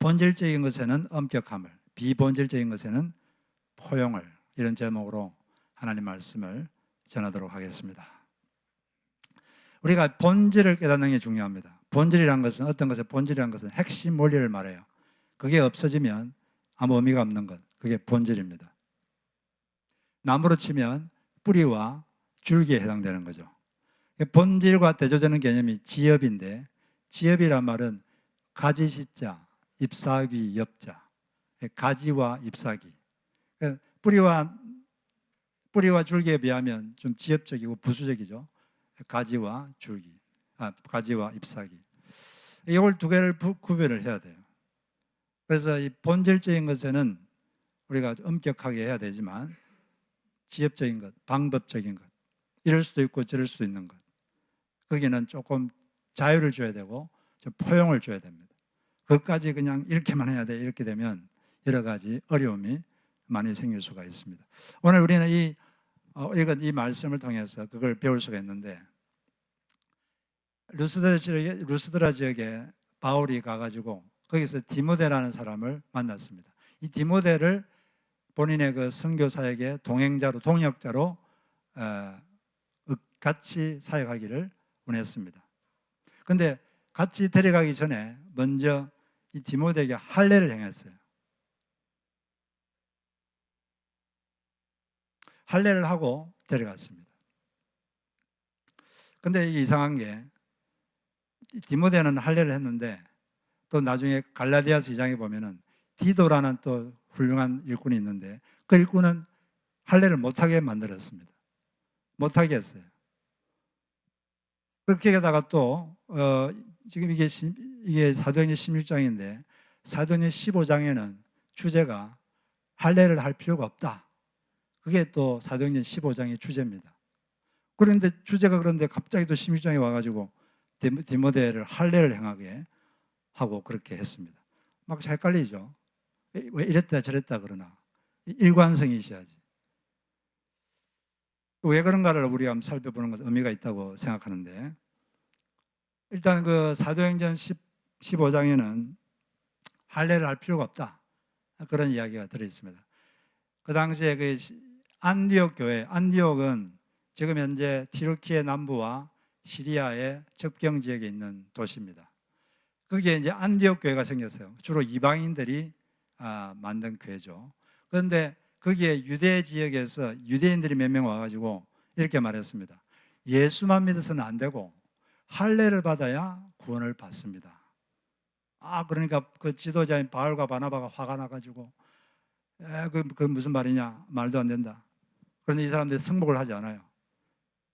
본질적인 것에는 엄격함을, 비본질적인 것에는 포용을, 이런 제목으로 하나님 말씀을 전하도록 하겠습니다. 우리가 본질을 깨닫는 게 중요합니다. 본질이란 것은, 어떤 것의 본질이란 것은 핵심 원리를 말해요. 그게 없어지면 아무 의미가 없는 것, 그게 본질입니다. 나무로 치면 뿌리와 줄기에 해당되는 거죠. 본질과 대조되는 개념이 지엽인데, 지엽이란 말은 가지시자, 잎사귀, 엽자, 가지와 잎사귀. 뿌리와 줄기에 비하면 좀 지엽적이고 부수적이죠. 가지와 줄기, 가지와 잎사귀. 이걸 두 개를 구별을 해야 돼요. 그래서 이 본질적인 것에는 우리가 엄격하게 해야 되지만, 지엽적인 것, 방법적인 것, 이럴 수도 있고 저럴 수도 있는 것, 거기는 조금 자유를 줘야 되고 좀 포용을 줘야 됩니다. 그것까지 그냥 이렇게만 해야 돼, 이렇게 되면 여러 가지 어려움이 많이 생길 수가 있습니다. 오늘 우리는 이 말씀을 통해서 그걸 배울 수가 있는데, 루스드라 지역에 바울이 가가지고 거기서 디모데라는 사람을 만났습니다. 이 디모데를 본인의 그 선교사에게 동행자로, 동역자로 같이 사역하기를 원했습니다. 그런데 같이 데려가기 전에 먼저 이 디모데에게 할례를 행했어요. 할례를 하고 데려갔습니다. 근데 이게 이상한 게, 디모데는 할례를 했는데 또 나중에 갈라디아서 2장에 보면은 디도라는 또 훌륭한 일꾼이 있는데, 그 일꾼은 할례를 못하게 만들었습니다. 못하게 했어요. 그렇게 하다가 또 지금 이게 사도행전 16장인데 사도행전 15장에는 주제가 할례를 할 필요가 없다. 그게 또 사도행전 15장의 주제입니다. 그런데 주제가 그런데 갑자기 또 16장에 와가지고 디모데를 할례를 행하게 하고 그렇게 했습니다. 막 헷갈리죠. 왜 이랬다 저랬다 그러나 일관성이 있어야지. 왜 그런가를 우리가 한번 살펴보는 것은 의미가 있다고 생각하는데, 일단 그 사도행전 15장에는 할례를 할 필요가 없다, 그런 이야기가 들어있습니다. 그 당시에 그 안디옥 교회, 안디옥은 지금 현재 튀르키예 남부와 시리아의 접경 지역에 있는 도시입니다. 거기에 이제 안디옥 교회가 생겼어요. 주로 이방인들이 만든 교회죠. 그런데 거기에 유대 지역에서 유대인들이 몇 명 와가지고 이렇게 말했습니다. 예수만 믿어서는 안 되고 할례를 받아야 구원을 받습니다. 그러니까 그 지도자인 바울과 바나바가 화가 나가지고 그 무슨 말이냐, 말도 안 된다. 그런데 이 사람들이 승복을 하지 않아요.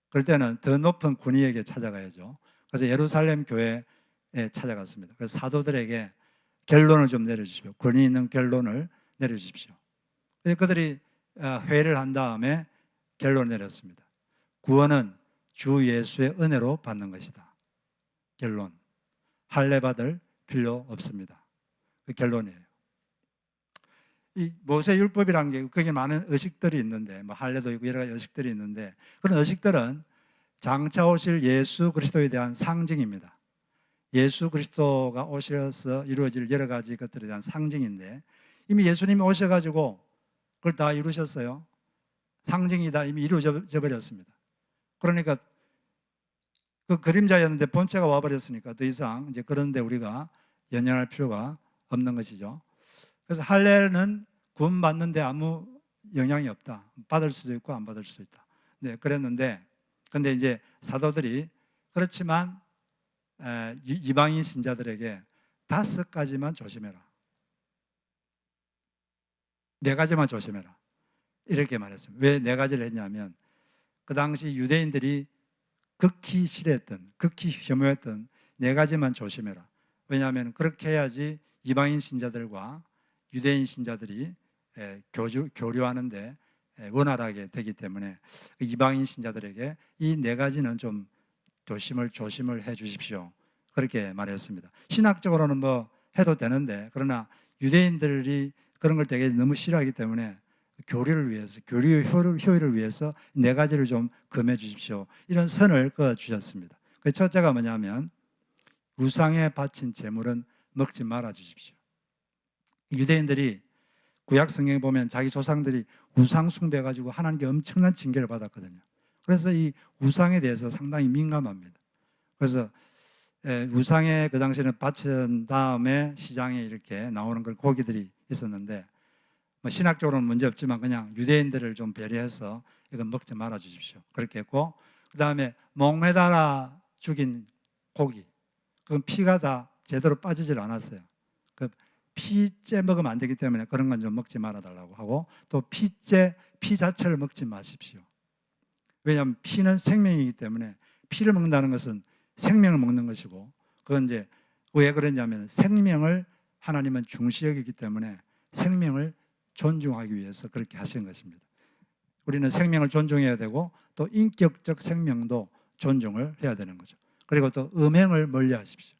그럴 때는 더 높은 군의에게 찾아가야죠. 그래서 예루살렘 교회에 찾아갔습니다. 그래서 사도들에게 결론을 좀 내려주십시오. 권위 있는 결론을 내려주십시오. 그들이 회의를 한 다음에 결론을 내렸습니다. 구원은 주 예수의 은혜로 받는 것이다. 결론. 할례 받을 필요 없습니다. 그 결론이에요. 이 모세율법이라는 게 거기에 많은 의식들이 있는데, 뭐 할례도 있고 여러 가지 의식들이 있는데, 그런 의식들은 장차 오실 예수 그리스도에 대한 상징입니다. 예수 그리스도가 오셔서 이루어질 여러 가지 것들에 대한 상징인데, 이미 예수님이 오셔가지고 그걸 다 이루셨어요. 상징이 다 이미 이루어져 버렸습니다. 그러니까 그 그림자였는데 본체가 와버렸으니까 더 이상 이제 그런데 우리가 연연할 필요가 없는 것이죠. 그래서 할례는 구원받는데 아무 영향이 없다. 받을 수도 있고 안 받을 수도 있다. 네, 그랬는데, 근데 이제 사도들이 그렇지만 이방인 신자들에게 5가지만 조심해라, 4가지만 조심해라, 이렇게 말했습니다. 왜 4가지를 했냐면, 그 당시 유대인들이 극히 싫어했던, 극히 혐오했던 4가지만 조심해라. 왜냐하면 그렇게 해야지 이방인 신자들과 유대인 신자들이 교류하는데 원활하게 되기 때문에 이방인 신자들에게 이 4가지는 좀 조심을 해 주십시오, 그렇게 말했습니다. 신학적으로는 뭐 해도 되는데, 그러나 유대인들이 그런 걸 되게 너무 싫어하기 때문에 교류를 위해서, 교류의 효율을 위해서 4가지를 좀 금해 주십시오, 이런 선을 그어 주셨습니다. 첫째가 뭐냐면, 우상에 바친 제물은 먹지 말아 주십시오. 유대인들이 구약 성경에 보면 자기 조상들이 우상 숭배해가지고 하나님께 엄청난 징계를 받았거든요. 그래서 이 우상에 대해서 상당히 민감합니다. 그래서 우상에 그 당시에는 바친 다음에 시장에 이렇게 나오는 걸 고기들이 있었는데, 뭐 신학적으로는 문제 없지만 그냥 유대인들을 좀 배려해서 이건 먹지 말아 주십시오, 그렇게 했고, 그 다음에 목매달아 죽인 고기, 그건 피가 다 제대로 빠지질 않았어요. 그 피째 먹으면 안 되기 때문에 그런 건 좀 먹지 말아 달라고 하고, 또 피 자체를 먹지 마십시오. 왜냐하면 피는 생명이기 때문에 피를 먹는다는 것은 생명을 먹는 것이고, 그건 이제 왜 그러냐면 생명을 하나님은 중시 여기기 때문에 생명을 존중하기 위해서 그렇게 하신 것입니다. 우리는 생명을 존중해야 되고 또 인격적 생명도 존중을 해야 되는 거죠. 그리고 또 음행을 멀리 하십시오.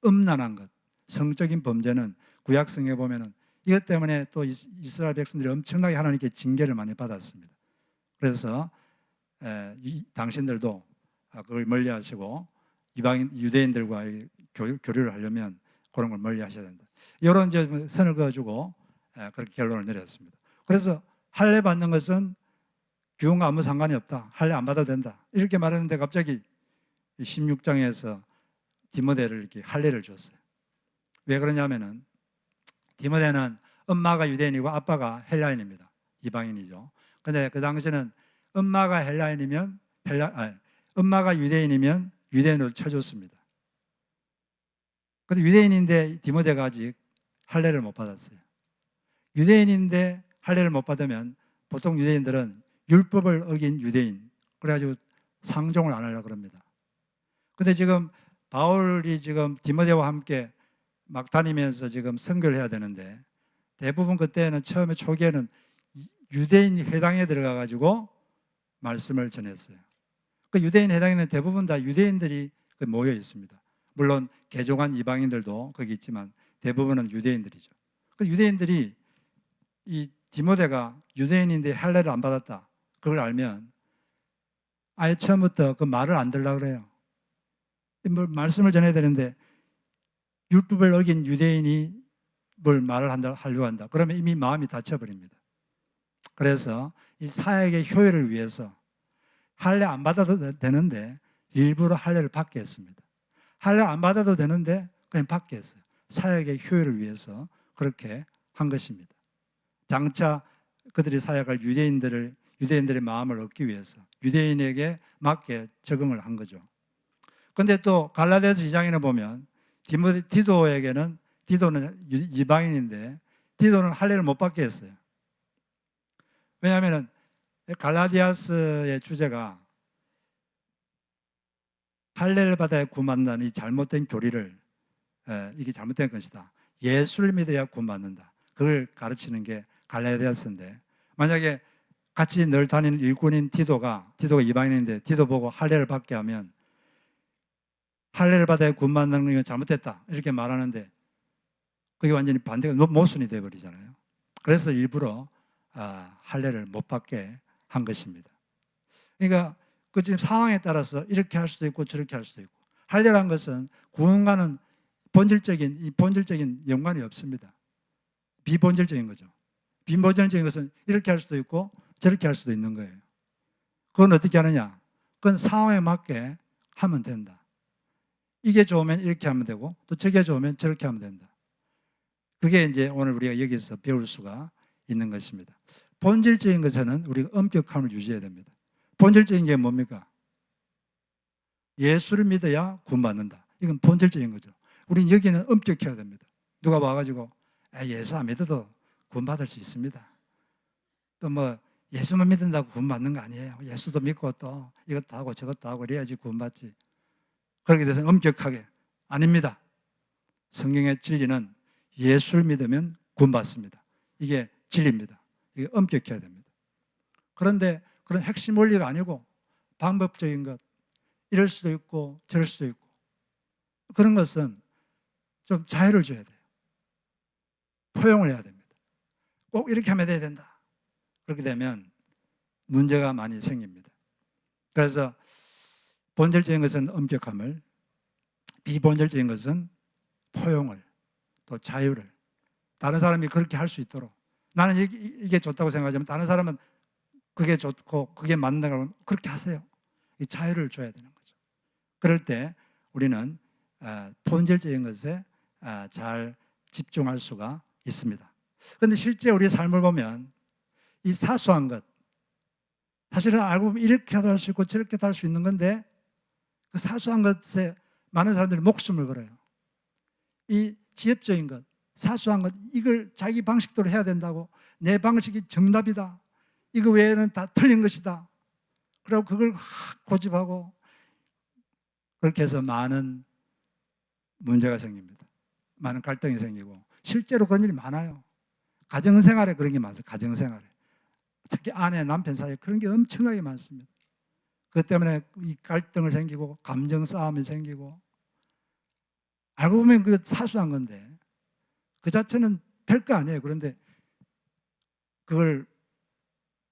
음란한 것, 성적인 범죄는 구약 성경에 보면은 이것 때문에 또 이스라엘 백성들이 엄청나게 하나님께 징계를 많이 받았습니다. 그래서 당신들도 그걸 멀리 하시고 이방인 유대인들과 교류를 하려면 그런 걸 멀리 하셔야 된다. 이런 이제 선을 그어주고 그렇게 결론을 내렸습니다. 그래서 할례 받는 것은 교훈과 아무 상관이 없다. 할례 안 받아도 된다. 이렇게 말했는데 갑자기 16장에서 디모데를 이렇게 할례를 줬어요. 왜 그러냐면은 디모데는 엄마가 유대인이고 아빠가 헬라인입니다. 이방인이죠. 근데 그 당시에는 엄마가 헬라인이면 엄마가 유대인이면 유대인으로 쳐줬습니다. 근데 유대인인데 디모데가 아직 할례를 못 받았어요. 유대인인데 할례를 못 받으면 보통 유대인들은 율법을 어긴 유대인, 그래가지고 상종을 안 하려고 그럽니다. 근데 지금 바울이 지금 디모데와 함께 막 다니면서 지금 선교를 해야 되는데, 대부분 그때는 처음에 초기에는 유대인 회당에 들어가가지고 말씀을 전했어요. 그 유대인 회당에는 대부분 다 유대인들이 모여 있습니다. 물론 개종한 이방인들도 거기 있지만 대부분은 유대인들이죠. 그 유대인들이 이 디모데가 유대인인데 할례를 안 받았다, 그걸 알면 아예 처음부터 그 말을 안 들으려고 그래요. 말씀을 전해야 되는데 율법을 어긴 유대인이 뭘 말을 하려고 한다, 그러면 이미 마음이 닫혀버립니다. 그래서 이 사역의 효율을 위해서 할례 안 받아도 되는데 일부러 할례를 받게 했습니다. 할례 안 받아도 되는데 그냥 받게 했어요. 사역의 효율을 위해서 그렇게 한 것입니다. 장차 그들이 사역할 유대인들의 마음을 얻기 위해서 유대인에게 맞게 적응을 한 거죠. 그런데 또 갈라디아서 2장에는 보면 디도는 이방인인데 디도는 할례를 못 받게 했어요. 왜냐하면 갈라디아서의 주제가 할례를 받아야 구원받는다는 이 잘못된 교리를, 이게 잘못된 것이다, 예수를 믿어야 구원받는다, 그걸 가르치는 게 갈라디아서인데, 만약에 같이 늘 다니는 일꾼인 디도가 이방인인데 디도 보고 할례를 받게 하면 할례를 받아야 구원받는 건 잘못됐다 이렇게 말하는데 그게 완전히 반대가 모순이 되어버리잖아요. 그래서 일부러 할례를 못 받게 한 것입니다. 그러니까 그 지금 상황에 따라서 이렇게 할 수도 있고 저렇게 할 수도 있고, 할례라는 것은 구원과는 본질적인 연관이 없습니다. 비본질적인 거죠. 비본질적인 것은 이렇게 할 수도 있고 저렇게 할 수도 있는 거예요. 그건 어떻게 하느냐? 그건 상황에 맞게 하면 된다. 이게 좋으면 이렇게 하면 되고 또 저게 좋으면 저렇게 하면 된다. 그게 이제 오늘 우리가 여기서 배울 수가 있는 것입니다. 본질적인 것에는 우리가 엄격함을 유지해야 됩니다. 본질적인 게 뭡니까? 예수를 믿어야 구원받는다. 이건 본질적인 거죠. 우리는 여기는 엄격해야 됩니다. 누가 와가지고 예수 안 믿어도 구원받을 수 있습니다. 또 뭐 예수만 믿는다고 구원받는 거 아니에요. 예수도 믿고 또 이것도 하고 저것도 하고 이래야지 구원받지. 그렇게 돼서 엄격하게 아닙니다. 성경의 진리는 예수를 믿으면 구원받습니다. 이게 진리입니다. 이게 엄격해야 됩니다. 그런데 그런 핵심 원리가 아니고 방법적인 것, 이럴 수도 있고 저럴 수도 있고, 그런 것은 좀 자유를 줘야 돼요. 포용을 해야 됩니다. 꼭 이렇게 하면 돼야 된다. 그렇게 되면 문제가 많이 생깁니다. 그래서 본질적인 것은 엄격함을, 비본질적인 것은 포용을, 또 자유를, 다른 사람이 그렇게 할 수 있도록, 나는 이게 좋다고 생각하지만 다른 사람은 그게 좋고 그게 맞는다고 하면 그렇게 하세요. 이 자유를 줘야 되는 거죠. 그럴 때 우리는 본질적인 것에 잘 집중할 수가 있습니다. 그런데 실제 우리 삶을 보면 이 사소한 것, 사실은 알고 보면 이렇게도 할 수 있고 저렇게도 할 수 있는 건데 그 사소한 것에 많은 사람들이 목숨을 걸어요. 이 지엽적인 것, 사소한 것, 이걸 자기 방식대로 해야 된다고, 내 방식이 정답이다, 이거 외에는 다 틀린 것이다, 그리고 그걸 고집하고, 그렇게 해서 많은 문제가 생깁니다. 많은 갈등이 생기고, 실제로 그런 일이 많아요. 가정생활에 그런 게 많아요. 가정생활에, 특히 아내 남편 사이에 그런 게 엄청나게 많습니다. 그것 때문에 이 갈등을 생기고 감정 싸움이 생기고, 알고 보면 그 사소한 건데 그 자체는 별거 아니에요. 그런데 그걸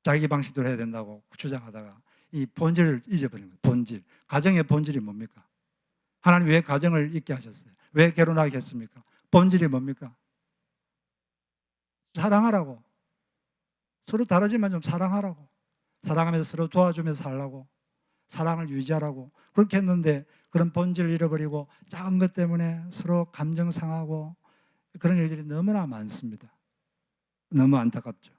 자기 방식대로 해야 된다고 주장하다가 이 본질을 잊어버린 거예요. 본질. 가정의 본질이 뭡니까? 하나님 왜 가정을 있게 하셨어요? 왜 결혼하게 했습니까? 본질이 뭡니까? 사랑하라고. 서로 다르지만 좀 사랑하라고. 사랑하면서 서로 도와주면서 살라고. 사랑을 유지하라고. 그렇게 했는데 그런 본질을 잃어버리고 작은 것 때문에 서로 감정 상하고 그런 일들이 너무나 많습니다. 너무 안타깝죠.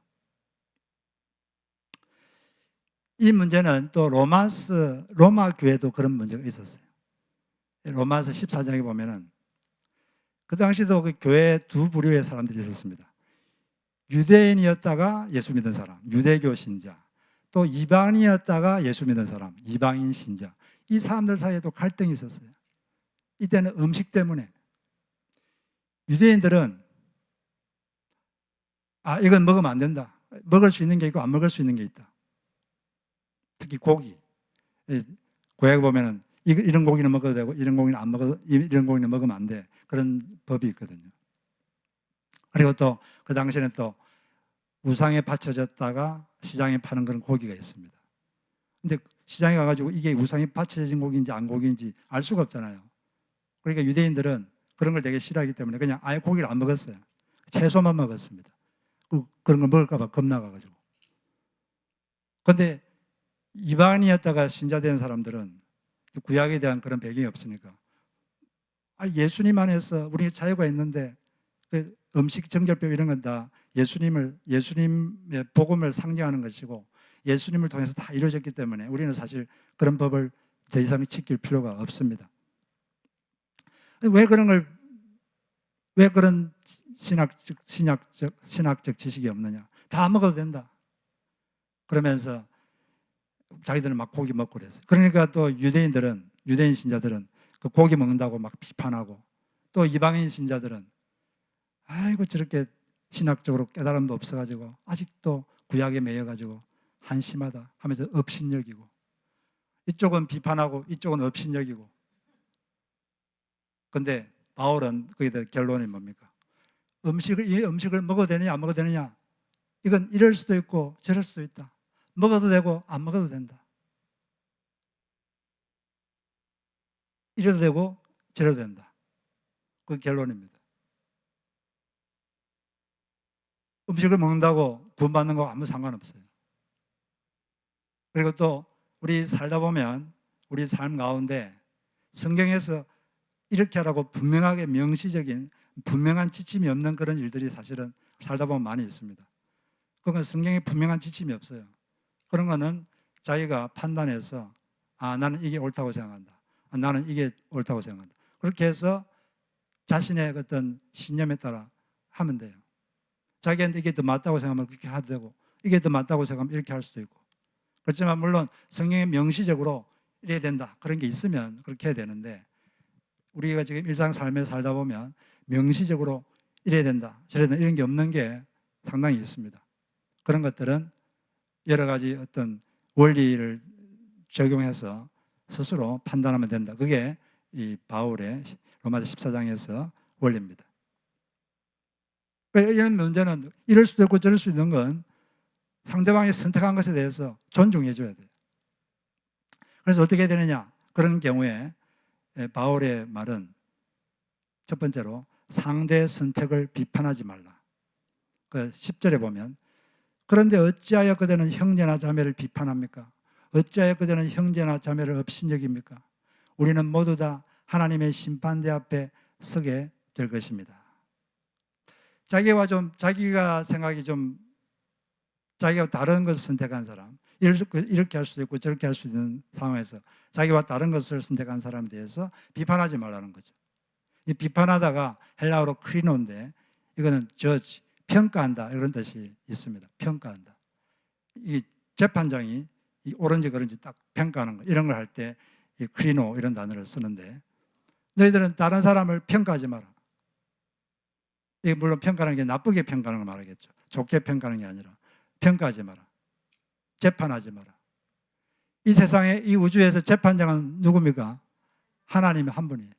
이 문제는 또 로마 교회도 그런 문제가 있었어요. 로마서 14장에 보면은 그 당시도 그 교회 두 부류의 사람들이 있었습니다. 유대인이었다가 예수 믿은 사람, 유대교 신자, 또 이방인이었다가 예수 믿은 사람, 이방인 신자. 이 사람들 사이에도 갈등이 있었어요. 이때는 음식 때문에 유대인들은 이건 먹으면 안 된다. 먹을 수 있는 게 있고 안 먹을 수 있는 게 있다. 특히 고기. 구약에 보면은 이런 고기는 먹어도 되고 이런 고기는 안 먹어도, 이런 고기는 먹으면 안 돼. 그런 법이 있거든요. 그리고 또 그 당시에는 또 우상에 바쳐졌다가 시장에 파는 그런 고기가 있습니다. 근데 시장에 가가지고 이게 우상에 바쳐진 고기인지 안 고기인지 알 수가 없잖아요. 그러니까 유대인들은 그런 걸 되게 싫어하기 때문에 그냥 아예 고기를 안 먹었어요. 채소만 먹었습니다. 그런 걸 먹을까 봐 겁나가지고. 그런데 이방인이었다가 신자 된 사람들은 구약에 대한 그런 배경이 없으니까 예수님 안에서 우리 자유가 있는데 그 음식 정결법 이런 건 다 예수님의 복음을 상징하는 것이고 예수님을 통해서 다 이루어졌기 때문에 우리는 사실 그런 법을 더 이상 지킬 필요가 없습니다. 왜 그런 신학적 지식이 없느냐? 다 먹어도 된다. 그러면서 자기들은 막 고기 먹고 그랬어요. 그러니까 또 유대인 신자들은 그 고기 먹는다고 막 비판하고, 또 이방인 신자들은 아이고 저렇게 신학적으로 깨달음도 없어가지고 아직도 구약에 매여가지고 한심하다 하면서 업신여기고, 이쪽은 비판하고 이쪽은 업신여기고. 근데 바울은 거기에 대한 결론이 뭡니까? 이 음식을 먹어도 되느냐 안 먹어도 되느냐, 이건 이럴 수도 있고 저럴 수도 있다. 먹어도 되고 안 먹어도 된다. 이래도 되고 저래도 된다. 그 결론입니다. 음식을 먹는다고 구원받는 거 아무 상관없어요. 그리고 또 우리 살다 보면 우리 삶 가운데 성경에서 이렇게 하라고 분명하게 명시적인 분명한 지침이 없는 그런 일들이 사실은 살다 보면 많이 있습니다. 그건 성경에 분명한 지침이 없어요. 그런 거는 자기가 판단해서 나는 이게 옳다고 생각한다. 나는 이게 옳다고 생각한다. 그렇게 해서 자신의 어떤 신념에 따라 하면 돼요. 자기한테 이게 더 맞다고 생각하면 그렇게 해도 되고, 이게 더 맞다고 생각하면 이렇게 할 수도 있고. 그렇지만 물론 성경에 명시적으로 이래야 된다 그런 게 있으면 그렇게 해야 되는데, 우리가 지금 일상 삶에 살다 보면 명시적으로 이래야 된다 저래야 된다 이런 게 없는 게 상당히 있습니다. 그런 것들은 여러 가지 어떤 원리를 적용해서 스스로 판단하면 된다. 그게 이 바울의 로마서 14장에서 원리입니다. 이런 문제는 이럴 수도 있고 저럴 수 있는 건 상대방이 선택한 것에 대해서 존중해 줘야 돼요. 그래서 어떻게 해야 되느냐? 그런 경우에 바울의 말은 첫 번째로 상대의 선택을 비판하지 말라. 그 10절에 보면 그런데 어찌하여 그대는 형제나 자매를 비판합니까? 어찌하여 그대는 형제나 자매를 업신여깁니까? 우리는 모두 다 하나님의 심판대 앞에 서게 될 것입니다. 자기가 생각이 좀 자기가 다른 것을 선택한 사람, 이렇게 할 수도 있고 저렇게 할 수 있는 상황에서 자기와 다른 것을 선택한 사람에 대해서 비판하지 말라는 거죠. 이 비판하다가 헬라어로 크리노인데 이거는 judge, 평가한다 이런 뜻이 있습니다. 평가한다. 이 재판장이 이 옳은지 그른지 딱 평가하는 거 이런 걸 할 때 이 크리노 이런 단어를 쓰는데 너희들은 다른 사람을 평가하지 마라. 이게 물론 평가하는 게 나쁘게 평가하는 걸 말하겠죠. 좋게 평가하는 게 아니라 평가하지 마라. 재판하지 마라. 이 세상에 이 우주에서 재판장은 누굽니까? 하나님 한 분이에요.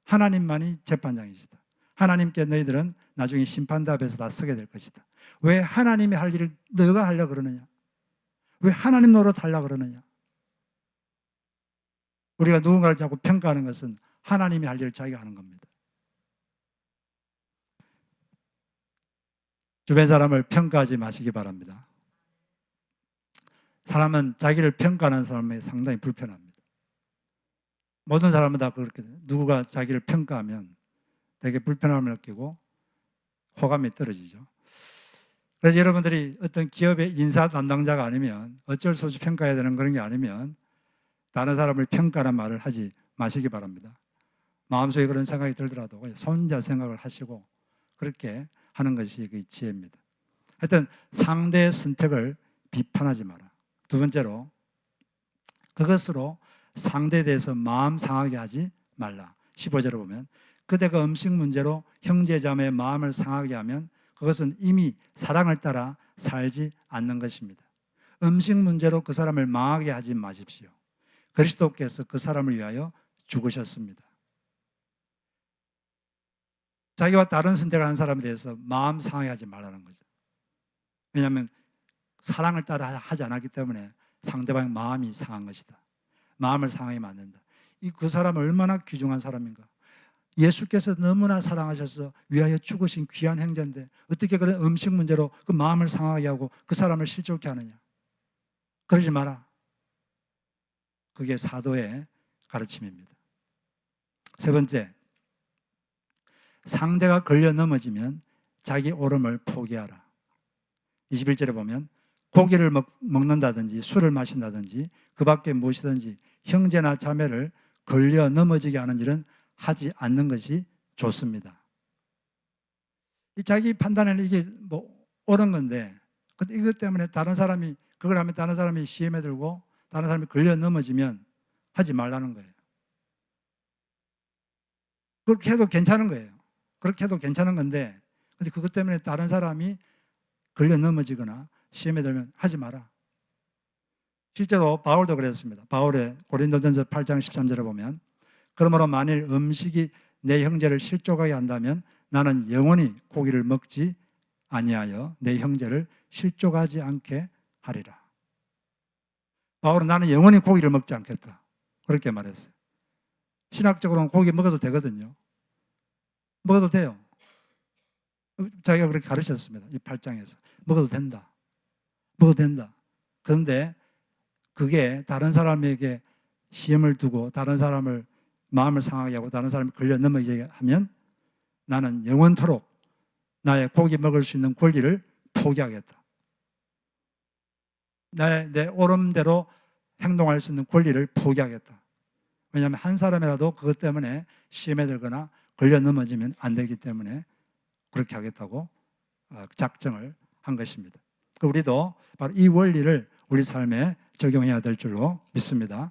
하나님만이 재판장이시다. 하나님께 너희들은 나중에 심판대 앞에서 다 서게 될 것이다. 왜 하나님이 할 일을 너가 하려고 그러느냐? 왜 하나님 노릇하려고 그러느냐? 우리가 누군가를 자꾸 평가하는 것은 하나님이 할 일을 자기가 하는 겁니다. 주변 사람을 평가하지 마시기 바랍니다. 사람은 자기를 평가하는 사람이 상당히 불편합니다. 모든 사람은 다 그렇게 돼요. 누구가 자기를 평가하면 되게 불편함을 느끼고 호감이 떨어지죠. 그래서 여러분들이 어떤 기업의 인사 담당자가 아니면 어쩔 수 없이 평가해야 되는 그런 게 아니면 다른 사람을 평가하는 말을 하지 마시기 바랍니다. 마음속에 그런 생각이 들더라도 혼자 생각을 하시고 그렇게 하는 것이 그 지혜입니다. 하여튼 상대의 선택을 비판하지 마라. 두 번째로 그것으로 상대에 대해서 마음 상하게 하지 말라. 15절에 보면 그대가 음식 문제로 형제자매의 마음을 상하게 하면 그것은 이미 사랑을 따라 살지 않는 것입니다. 음식 문제로 그 사람을 망하게 하지 마십시오. 그리스도께서 그 사람을 위하여 죽으셨습니다. 자기와 다른 선택을 한 사람에 대해서 마음 상하게 하지 말라는 거죠. 왜냐하면 사랑을 따라 하지 않았기 때문에 상대방의 마음이 상한 것이다. 마음을 상하게 만든다. 그 사람은 얼마나 귀중한 사람인가. 예수께서 너무나 사랑하셔서 위하여 죽으신 귀한 형제인데 어떻게 그런 음식 문제로 그 마음을 상하게 하고 그 사람을 실족케 하느냐. 그러지 마라. 그게 사도의 가르침입니다. 세 번째, 상대가 걸려 넘어지면 자기 옳음을 포기하라. 21절에 보면 고기를 먹는다든지 술을 마신다든지 그 밖에 무엇이든지 형제나 자매를 걸려 넘어지게 하는 일은 하지 않는 것이 좋습니다. 자기 판단에는 이게 옳은 건데 이것 때문에 다른 사람이 그걸 하면 다른 사람이 시험에 들고 다른 사람이 걸려 넘어지면 하지 말라는 거예요. 그렇게 해도 괜찮은 거예요. 그렇게 해도 괜찮은 건데 근데 그것 때문에 다른 사람이 걸려 넘어지거나 시험에 들면 하지 마라. 실제로 바울도 그랬습니다. 바울의 고린도전서 8장 13절에 보면 그러므로 만일 음식이 내 형제를 실족하게 한다면 나는 영원히 고기를 먹지 아니하여 내 형제를 실족하지 않게 하리라. 바울은 나는 영원히 고기를 먹지 않겠다. 그렇게 말했어요. 신학적으로는 고기 먹어도 되거든요. 먹어도 돼요. 자기가 그렇게 가르쳤습니다. 이 8장에서. 먹어도 된다. 먹어도 된다. 그런데 그게 다른 사람에게 시험을 두고 다른 사람을 마음을 상하게 하고 다른 사람이 걸려 넘어지게 하면 나는 영원토록 나의 고기 먹을 수 있는 권리를 포기하겠다. 내 옳음대로 행동할 수 있는 권리를 포기하겠다. 왜냐하면 한 사람이라도 그것 때문에 시험에 들거나 걸려 넘어지면 안 되기 때문에 그렇게 하겠다고 작정을 한 것입니다. 우리도 바로 이 원리를 우리 삶에 적용해야 될 줄로 믿습니다.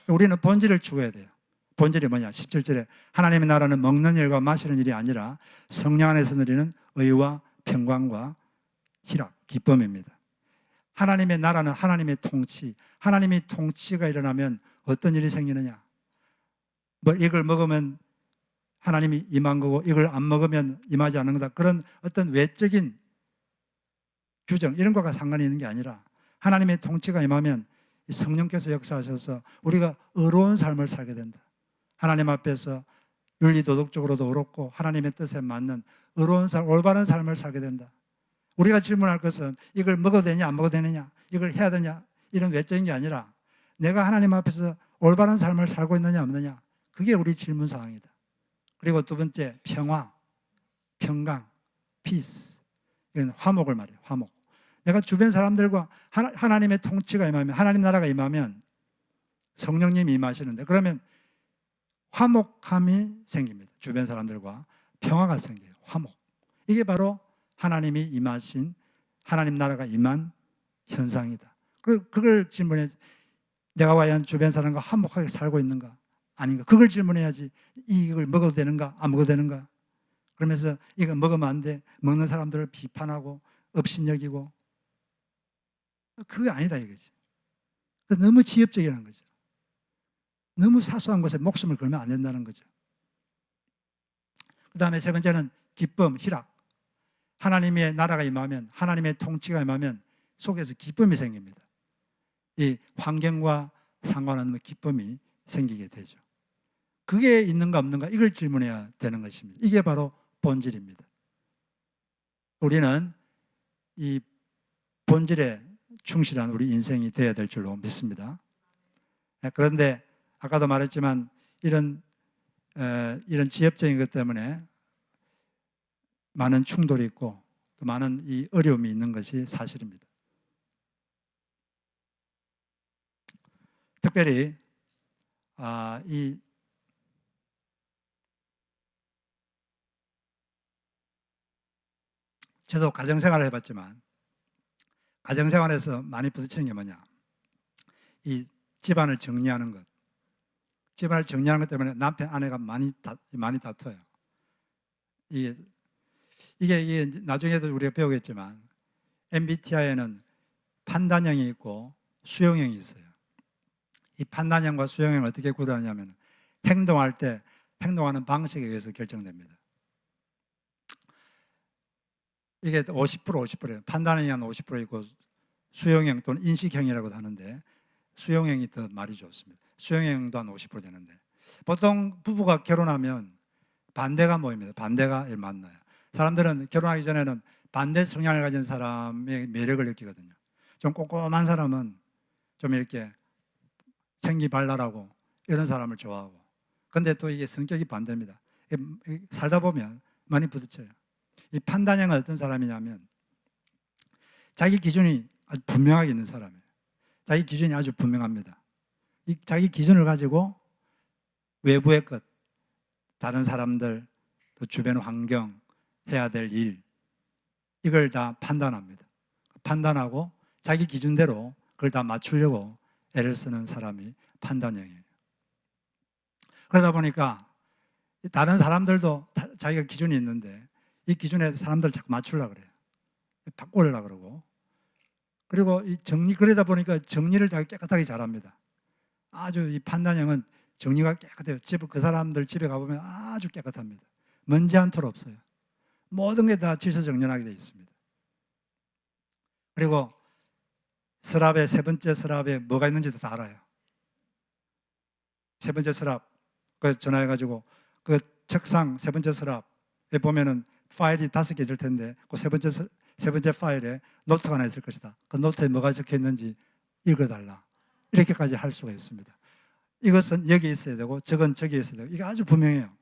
우리는 본질을 추구해야 돼요. 본질이 뭐냐? 17절에 하나님의 나라는 먹는 일과 마시는 일이 아니라 성령 안에서 누리는 의와 평강과 희락, 기쁨입니다. 하나님의 나라는 하나님의 통치, 하나님의 통치가 일어나면 어떤 일이 생기느냐? 이걸 먹으면 하나님이 임한 거고 이걸 안 먹으면 임하지 않는 거다. 그런 어떤 외적인 규정 이런 것과 상관이 있는 게 아니라 하나님의 통치가 임하면 성령께서 역사하셔서 우리가 의로운 삶을 살게 된다. 하나님 앞에서 윤리 도덕적으로도 옳고 하나님의 뜻에 맞는 의로운 삶, 올바른 삶을 살게 된다. 우리가 질문할 것은 이걸 먹어도 되냐 안 먹어도 되느냐, 이걸 해야 되냐, 이런 외적인 게 아니라 내가 하나님 앞에서 올바른 삶을 살고 있느냐 없느냐, 그게 우리 질문 사항이다. 그리고 두 번째, 평화, 평강, 피스. 이건 화목을 말해요. 화목. 내가 주변 사람들과 하나님의 통치가 임하면, 하나님 나라가 임하면 성령님이 임하시는데, 그러면 화목함이 생깁니다. 주변 사람들과 평화가 생겨요. 화목. 이게 바로 하나님이 임하신, 하나님 나라가 임한 현상이다. 그걸 질문해. 내가 과연 주변 사람과 화목하게 살고 있는가 아닌가, 그걸 질문해야지. 이걸 먹어도 되는가 안 먹어도 되는가, 그러면서 이거 먹으면 안 돼, 먹는 사람들을 비판하고 업신여기고, 그게 아니다 이거지. 너무 지엽적이라는 거죠. 너무 사소한 것에 목숨을 걸면 안 된다는 거죠. 그 다음에 세 번째는 기쁨, 희락. 하나님의 나라가 임하면, 하나님의 통치가 임하면 속에서 기쁨이 생깁니다. 이 환경과 상관없는 기쁨이 생기게 되죠. 그게 있는가 없는가, 이걸 질문해야 되는 것입니다. 이게 바로 본질입니다. 우리는 이 본질에 충실한 우리 인생이 되어야 될 줄로 믿습니다. 그런데 아까도 말했지만 이런 지엽적인 것 때문에 많은 충돌이 있고 또 많은 이 어려움이 있는 것이 사실입니다. 특별히 저도 가정생활을 해봤지만 가정생활에서 많이 부딪히는 게 뭐냐, 이 집안을 정리하는 것. 집안을 정리하는 것 때문에 남편 아내가 많이 다퉈요. 이게 나중에도 우리가 배우겠지만 MBTI에는 판단형이 있고 수용형이 있어요. 이 판단형과 수용형을 어떻게 구분하냐면 행동할 때 행동하는 방식에 의해서 결정됩니다. 이게 50% 50%예요. 판단형이 한 50% 있고 수용형 또는 인식형이라고도 하는데 수용형이 더 말이 좋습니다. 수용형도 한 50% 되는데, 보통 부부가 결혼하면 반대가 모입니다. 반대가 만나요. 사람들은 결혼하기 전에는 반대 성향을 가진 사람의 매력을 느끼거든요. 좀 꼼꼼한 사람은 좀 이렇게 생기발랄하고 이런 사람을 좋아하고, 근데 또 이게 성격이 반대입니다. 살다 보면 많이 부딪혀요. 이 판단형은 어떤 사람이냐면 자기 기준이 아주 분명하게 있는 사람이에요. 자기 기준이 아주 분명합니다. 이 자기 기준을 가지고 외부의 것, 다른 사람들, 또 주변 환경, 해야 될 일, 이걸 다 판단합니다. 판단하고 자기 기준대로 그걸 다 맞추려고 애를 쓰는 사람이 판단형이에요. 그러다 보니까 다른 사람들도 자기가 기준이 있는데 이 기준에 사람들을 자꾸 맞추려고 그래요. 바꾸려고 그러고. 그리고 그러다 보니까 정리를 다 깨끗하게 잘합니다. 아주 이 판단형은 정리가 깨끗해요. 그 사람들 집에 가보면 아주 깨끗합니다. 먼지 한 톨 없어요. 모든 게 다 질서정연하게 되어 있습니다. 그리고 서랍에, 세 번째 서랍에 뭐가 있는지도 다 알아요. 세 번째 서랍, 전화해가지고 그 책상 세 번째 서랍에 보면은 파일이 5개 있을 텐데 그 세 번째 파일에 노트가 하나 있을 것이다. 그 노트에 뭐가 적혀 있는지 읽어달라. 이렇게까지 할 수가 있습니다. 이것은 여기 있어야 되고 저건 저기 있어야 되고, 이게 아주 분명해요.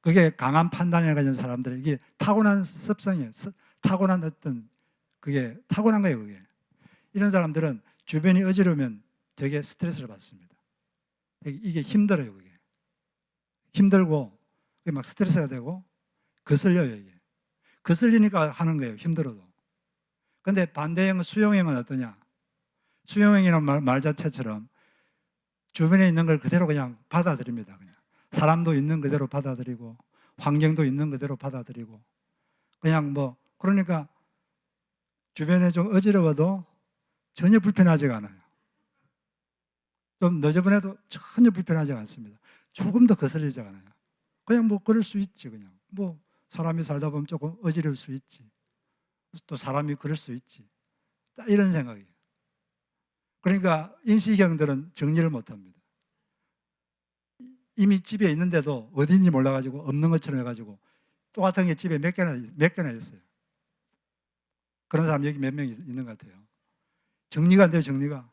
그게 강한 판단을 가진 사람들의 이게 타고난 습성이에요. 타고난 그게 타고난 거예요. 그게. 이런 사람들은 주변이 어지러우면 되게 스트레스를 받습니다. 이게 힘들어요. 그게 힘들고 그게 막 스트레스가 되고 거슬려요. 이게 거슬리니까 하는 거예요. 힘들어도. 근데 반대형은, 수용형은 어떠냐? 수용형이라는 말 자체처럼 주변에 있는 걸 그대로 그냥 받아들입니다. 그냥 사람도 있는 그대로 받아들이고 환경도 있는 그대로 받아들이고, 그냥 그러니까 주변에 좀 어지러워도 전혀 불편하지가 않아요. 좀 너저분해도 전혀 불편하지 않습니다. 조금 더 거슬리지 않아요. 그냥 그럴 수 있지. 그냥 사람이 살다 보면 조금 어지러울 수 있지. 또 사람이 그럴 수 있지. 딱 이런 생각이에요. 그러니까 인식형들은 정리를 못합니다. 이미 집에 있는데도 어딘지 몰라가지고 없는 것처럼 해가지고 똑같은 게 집에 몇 개나 있어요. 그런 사람 여기 몇 명 있는 것 같아요. 정리가 안 돼요, 정리가.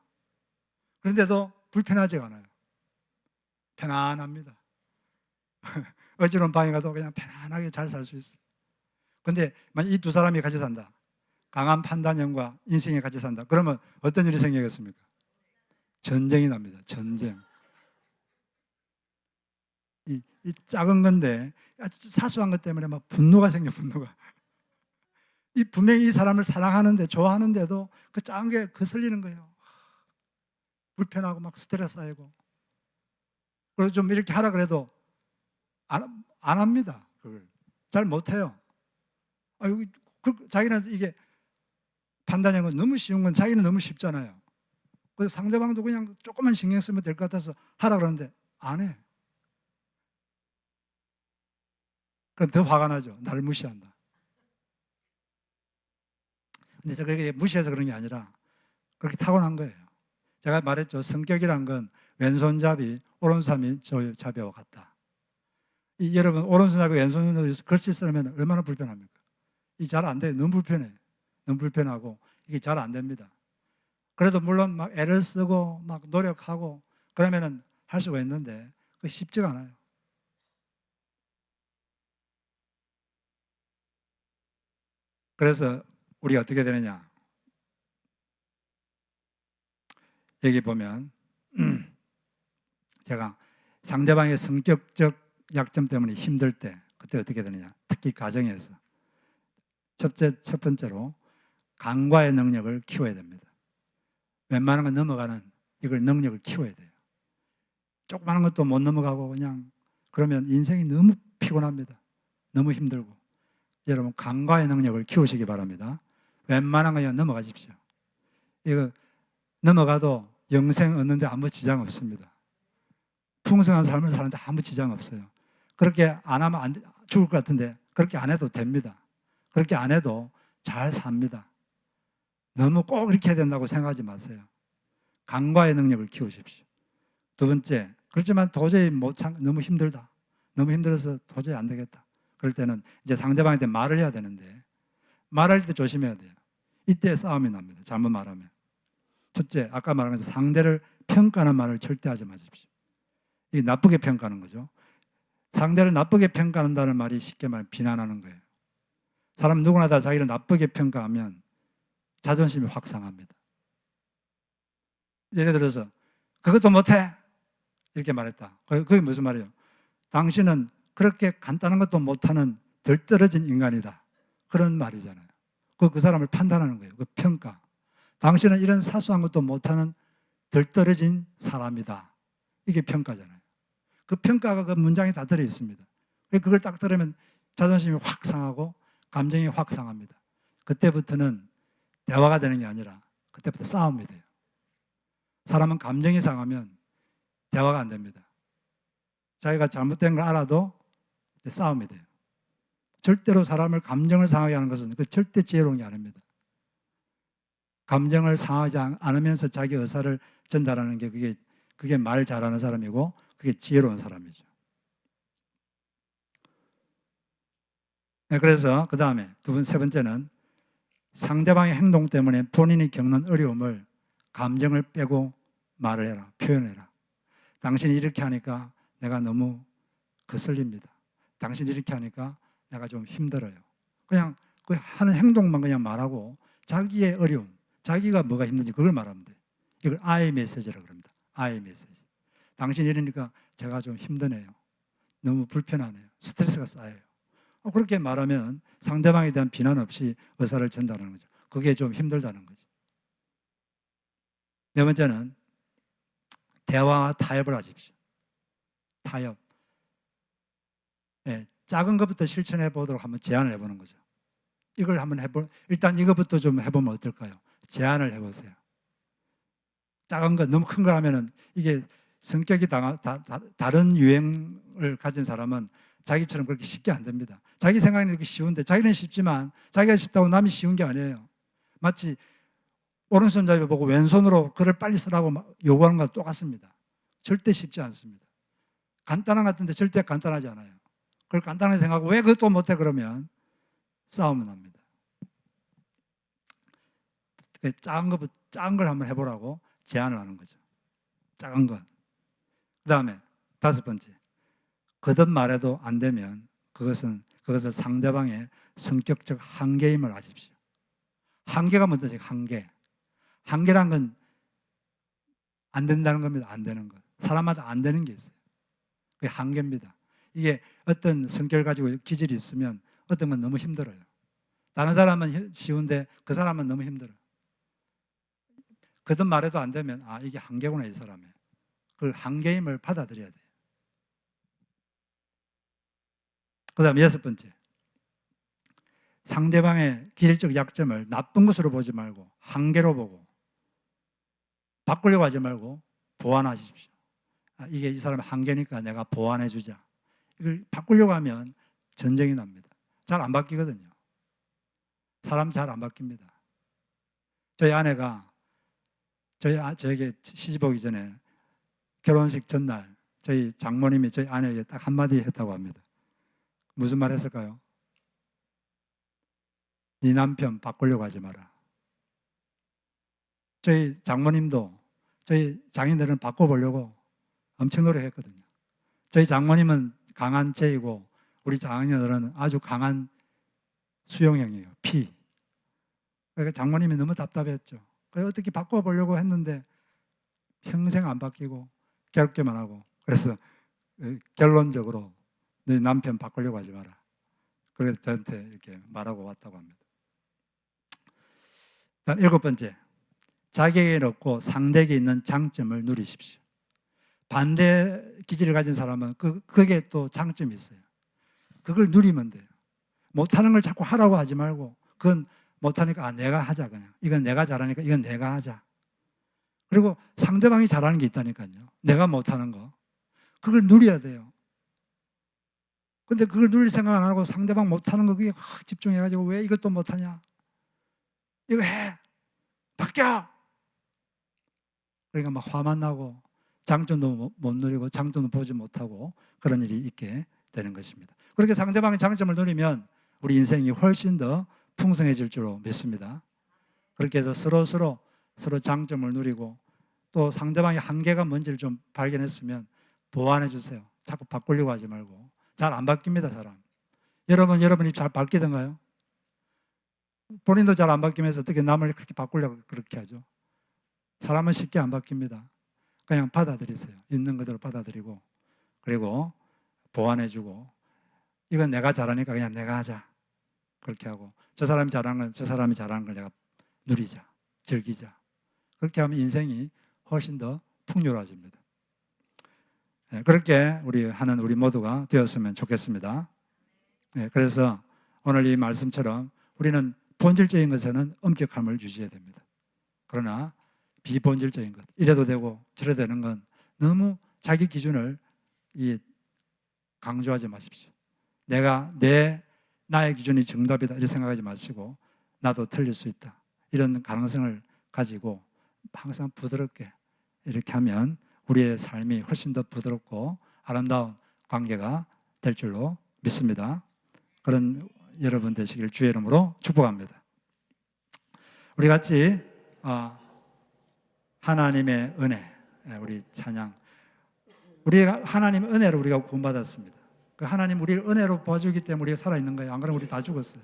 그런데도 불편하지가 않아요. 편안합니다. 어지러운 방에 가도 그냥 편안하게 잘 살 수 있어요. 근데 만약 이 두 사람이 같이 산다. 강한 판단력과 인생이 같이 산다. 그러면 어떤 일이 생기겠습니까? 전쟁이 납니다. 전쟁. 이 작은 건데 아주 사소한 것 때문에 막 분노가 생겨, 분노가. 이 분명히 이 사람을 사랑하는데 좋아하는데도 그 작은 게 거슬리는 거예요. 불편하고 막 스트레스 쌓이고. 그래서 좀 이렇게 하라 그래도 안 합니다. 그걸 잘 못해요. 자기는 이게 판단하는 건 너무 쉬운 건 자기는 너무 쉽잖아요. 그래서 상대방도 그냥 조금만 신경 쓰면 될 것 같아서 하라 그러는데 안 해. 그럼 더 화가 나죠. 나를 무시한다. 근데 제가 그게 무시해서 그런 게 아니라 그렇게 타고난 거예요. 제가 말했죠. 성격이란 건 왼손잡이, 오른손잡이와 같다. 여러분, 오른손잡이, 왼손잡이 글씨 쓰면 얼마나 불편합니까? 이 잘 안 돼. 너무 불편해. 너무 불편하고 이게 잘 안 됩니다. 그래도 물론 막 애를 쓰고 막 노력하고 그러면은 할 수가 있는데 그게 쉽지가 않아요. 그래서 우리가 어떻게 되느냐? 여기 보면 제가 상대방의 성격적 약점 때문에 힘들 때 그때 어떻게 되느냐? 특히 가정에서 첫 번째로 간과의 능력을 키워야 됩니다. 웬만한 건 넘어가는 이걸 능력을 키워야 돼요. 조그마한 것도 못 넘어가고 그냥 그러면 인생이 너무 피곤합니다. 너무 힘들고. 여러분 간과의 능력을 키우시기 바랍니다. 웬만한 거 그냥 넘어가십시오. 이거 넘어가도 영생 얻는데 아무 지장 없습니다. 풍성한 삶을 사는데 아무 지장 없어요. 그렇게 안 하면 죽을 것 같은데 그렇게 안 해도 됩니다. 그렇게 안 해도 잘 삽니다. 너무 꼭 이렇게 해야 된다고 생각하지 마세요. 간과의 능력을 키우십시오. 두 번째, 그렇지만 도저히 너무 힘들다. 너무 힘들어서 도저히 안 되겠다. 그럴 때는 이제 상대방한테 말을 해야 되는데 말할 때 조심해야 돼요. 이때 싸움이 납니다. 잘못 말하면. 첫째, 아까 말한 것처럼 상대를 평가하는 말을 절대 하지 마십시오. 이게 나쁘게 평가하는 거죠. 상대를 나쁘게 평가한다는 말이 쉽게 말하면 비난하는 거예요. 사람 누구나 다 자기를 나쁘게 평가하면 자존심이 확 상합니다. 예를 들어서 그것도 못해 이렇게 말했다. 그게 무슨 말이에요? 당신은 그렇게 간단한 것도 못하는 덜 떨어진 인간이다. 그런 말이잖아요. 그 사람을 판단하는 거예요. 그 평가. 당신은 이런 사소한 것도 못하는 덜 떨어진 사람이다. 이게 평가잖아요. 그 평가가 그 문장에 다 들어 있습니다. 그걸 딱 들으면 자존심이 확 상하고 감정이 확 상합니다. 그때부터는 대화가 되는 게 아니라 그때부터 싸움이 돼요. 사람은 감정이 상하면 대화가 안 됩니다. 자기가 잘못된 걸 알아도 싸움이 돼요. 절대로 사람을 감정을 상하게 하는 것은 그 절대 지혜로운 게 아닙니다. 감정을 상하지 않으면서 자기 의사를 전달하는 게 그게 말 잘하는 사람이고 그게 지혜로운 사람이죠. 네, 그래서 그 다음에 세 번째는 상대방의 행동 때문에 본인이 겪는 어려움을 감정을 빼고 말을 해라, 표현해라. 당신이 이렇게 하니까 내가 너무 거슬립니다. 당신이 이렇게 하니까 내가 좀 힘들어요. 그냥 그 하는 행동만 그냥 말하고 자기의 어려움, 자기가 뭐가 힘든지 그걸 말하면 돼요. 이걸 I 메시지라고 합니다. I 메시지. 당신이 이러니까 제가 좀 힘드네요. 너무 불편하네요. 스트레스가 쌓여요. 그렇게 말하면 상대방에 대한 비난 없이 의사를 전달하는 거죠. 그게 좀 힘들다는 거죠. 네 번째는 대화와 타협을 하십시오. 타협. 네, 작은 것부터 실천해 보도록 한번 제안을 해보는 거죠. 이걸 한번 일단 이것부터 좀 해보면 어떨까요? 제안을 해보세요. 작은 것, 너무 큰 거 하면은 이게 성격이 다른 유행을 가진 사람은 자기처럼 그렇게 쉽게 안 됩니다. 자기 생각이 이렇게 쉬운데 자기는 쉽지만 자기가 쉽다고 남이 쉬운 게 아니에요. 마치 오른손잡이 보고 왼손으로 글을 빨리 쓰라고 요구하는 것과 똑같습니다. 절대 쉽지 않습니다. 간단한 것 같은데 절대 간단하지 않아요. 그걸 간단하게 생각하고 왜 그것도 못해 그러면 싸움은 납니다. 작은 걸 한번 해보라고 제안을 하는 거죠. 작은 것. 그 다음에 5번째, 거듭 말해도 안 되면 그것을 상대방의 성격적 한계임을 아십시오. 한계가 뭔지 한계. 한계란 건 안 된다는 겁니다. 안 되는 것. 사람마다 안 되는 게 있어요. 그게 한계입니다. 이게 어떤 성격을 가지고 기질이 있으면 어떤 건 너무 힘들어요. 다른 사람은 쉬운데 그 사람은 너무 힘들어요. 거듭 말해도 안 되면 이게 한계구나 이 사람의. 그 한계임을 받아들여야 돼요. 그 다음에 6번째, 상대방의 기질적 약점을 나쁜 것으로 보지 말고 한계로 보고 바꾸려고 하지 말고 보완하십시오. 이게 이 사람의 한계니까 내가 보완해 주자. 이걸 바꾸려고 하면 전쟁이 납니다. 잘 안 바뀌거든요. 사람 잘 안 바뀝니다. 저희 아내가 저에게 시집 오기 전에 결혼식 전날 저희 장모님이 저희 아내에게 딱 한마디 했다고 합니다. 무슨 말 했을까요? 네 남편 바꾸려고 하지 마라. 저희 장모님도 저희 장인들은 바꿔보려고 엄청 노력했거든요. 저희 장모님은 강한 체이고 우리 장인어른은 아주 강한 수용형이에요. 피. 그러니까 장모님이 너무 답답했죠. 그래서 어떻게 바꿔보려고 했는데 평생 안 바뀌고 괴롭게만 하고, 그래서 결론적으로 네 남편 바꾸려고 하지 마라. 그래서 저한테 이렇게 말하고 왔다고 합니다. 다음 7번째, 자기에게 없고 상대에게 있는 장점을 누리십시오. 반대 기질을 가진 사람은 그게 또 장점이 있어요. 그걸 누리면 돼요. 못하는 걸 자꾸 하라고 하지 말고, 그건 못하니까 내가 하자. 그냥 이건 내가 잘하니까 이건 내가 하자. 그리고 상대방이 잘하는 게 있다니까요. 내가 못하는 거, 그걸 누려야 돼요. 근데 그걸 누릴 생각 안 하고 상대방 못하는 거 그게 확 집중해가지고 왜 이것도 못하냐, 이거 해, 바뀌어. 그러니까 막 화만 나고 장점도 못 누리고 장점도 보지 못하고 그런 일이 있게 되는 것입니다. 그렇게 상대방의 장점을 누리면 우리 인생이 훨씬 더 풍성해질 줄로 믿습니다. 그렇게 해서 서로 장점을 누리고 또 상대방의 한계가 뭔지를 좀 발견했으면 보완해 주세요. 자꾸 바꾸려고 하지 말고. 잘 안 바뀝니다, 사람. 여러분이 잘 바뀌던가요? 본인도 잘 안 바뀌면서 어떻게 남을 그렇게 바꾸려고 그렇게 하죠? 사람은 쉽게 안 바뀝니다. 그냥 받아들이세요. 있는 그대로 받아들이고, 그리고 보완해주고, 이건 내가 잘하니까 그냥 내가 하자. 그렇게 하고, 저 사람이 잘하는 걸 내가 누리자, 즐기자. 그렇게 하면 인생이 훨씬 더 풍요로워집니다. 그렇게 우리 모두가 되었으면 좋겠습니다. 그래서 오늘 이 말씀처럼 우리는 본질적인 것에는 엄격함을 유지해야 됩니다. 그러나 비본질적인 것, 이래도 되고 저래도 되는 건 너무 자기 기준을 강조하지 마십시오. 나의 기준이 정답이다 이렇게 생각하지 마시고, 나도 틀릴 수 있다 이런 가능성을 가지고 항상 부드럽게 이렇게 하면 우리의 삶이 훨씬 더 부드럽고 아름다운 관계가 될 줄로 믿습니다. 그런 여러분 되시길 주의 이름으로 축복합니다. 우리 같이 하나님의 은혜, 우리 찬양, 우리가 하나님의 은혜로 우리가 구원받았습니다. 그 하나님 우리를 은혜로 봐주기 때문에 우리가 살아있는 거예요. 안 그러면 우리 다 죽었어요.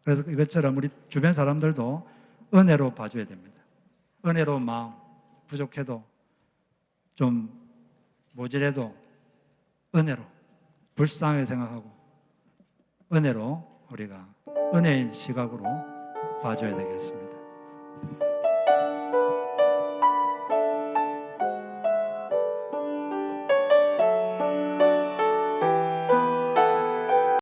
그래서 이것처럼 우리 주변 사람들도 은혜로 봐줘야 됩니다. 은혜로운 마음, 부족해도 좀 모질해도 은혜로, 불쌍하게 생각하고 은혜로 우리가 은혜인 시각으로 봐줘야 되겠습니다.